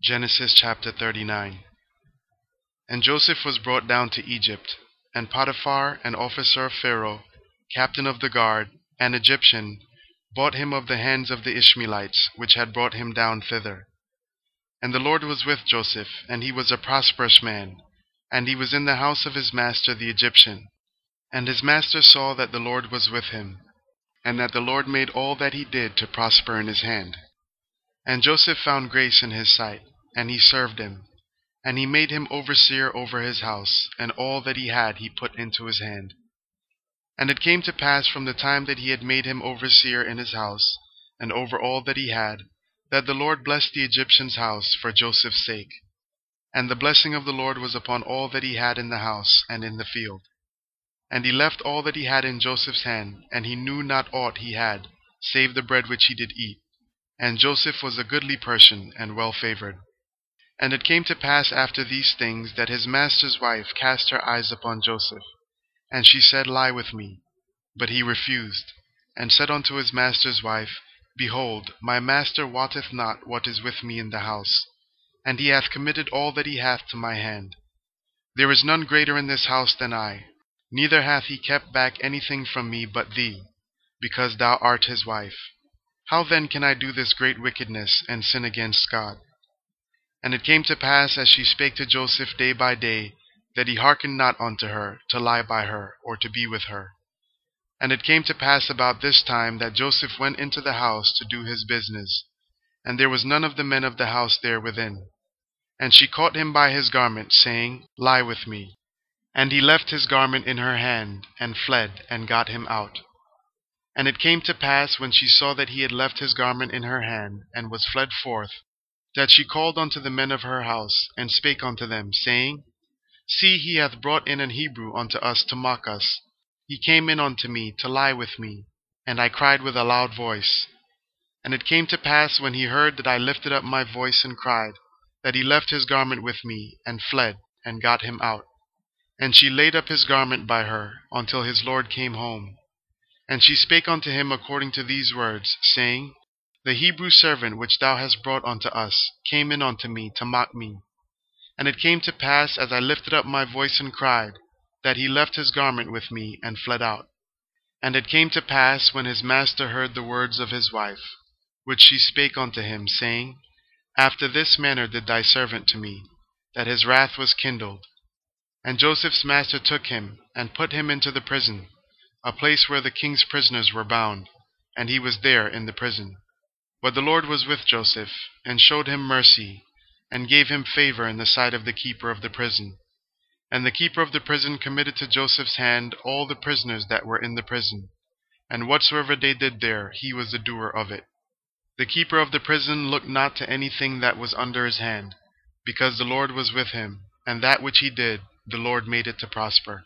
Genesis chapter 39. And Joseph was brought down to Egypt, and Potiphar, an officer of Pharaoh, captain of the guard, an Egyptian, bought him of the hands of the Ishmeelites, which had brought him down thither. And the Lord was with Joseph, and he was a prosperous man, and he was in the house of his master the Egyptian. And his master saw that the Lord was with him, and that the Lord made all that he did to prosper in his hand. And Joseph found grace in his sight, and he served him. And he made him overseer over his house, and all that he had he put into his hand. And it came to pass from the time that he had made him overseer in his house, and over all that he had, that the Lord blessed the Egyptian's house for Joseph's sake. And the blessing of the Lord was upon all that he had in the house and in the field. And he left all that he had in Joseph's hand, and he knew not aught he had, save the bread which he did eat. And Joseph was a goodly person, and well favored. And it came to pass after these things, that his master's wife cast her eyes upon Joseph. And she said, Lie with me. But he refused, and said unto his master's wife, Behold, my master wotteth not what is with me in the house, and he hath committed all that he hath to my hand. There is none greater in this house than I, neither hath he kept back anything from me but thee, because thou art his wife. How then can I do this great wickedness, and sin against God? And it came to pass, as she spake to Joseph day by day, that he hearkened not unto her, to lie by her, or to be with her. And it came to pass about this time, that Joseph went into the house to do his business, and there was none of the men of the house there within. And she caught him by his garment, saying, Lie with me. And he left his garment in her hand, and fled, and got him out. And it came to pass, when she saw that he had left his garment in her hand, and was fled forth, that she called unto the men of her house, and spake unto them, saying, See, he hath brought in an Hebrew unto us to mock us. He came in unto me, to lie with me, and I cried with a loud voice. And it came to pass, when he heard that I lifted up my voice and cried, that he left his garment with me, and fled, and got him out. And she laid up his garment by her, until his lord came home. And she spake unto him according to these words, saying, The Hebrew servant which thou hast brought unto us came in unto me to mock me. And it came to pass, as I lifted up my voice and cried, that he left his garment with me, and fled out. And it came to pass, when his master heard the words of his wife, which she spake unto him, saying, After this manner did thy servant to me, that his wrath was kindled. And Joseph's master took him, and put him into the prison, a place where the king's prisoners were bound, and he was there in the prison. But the Lord was with Joseph, and showed him mercy, and gave him favor in the sight of the keeper of the prison. And the keeper of the prison committed to Joseph's hand all the prisoners that were in the prison, and whatsoever they did there, he was the doer of it. The keeper of the prison looked not to anything that was under his hand, because the Lord was with him, and that which he did, the Lord made it to prosper.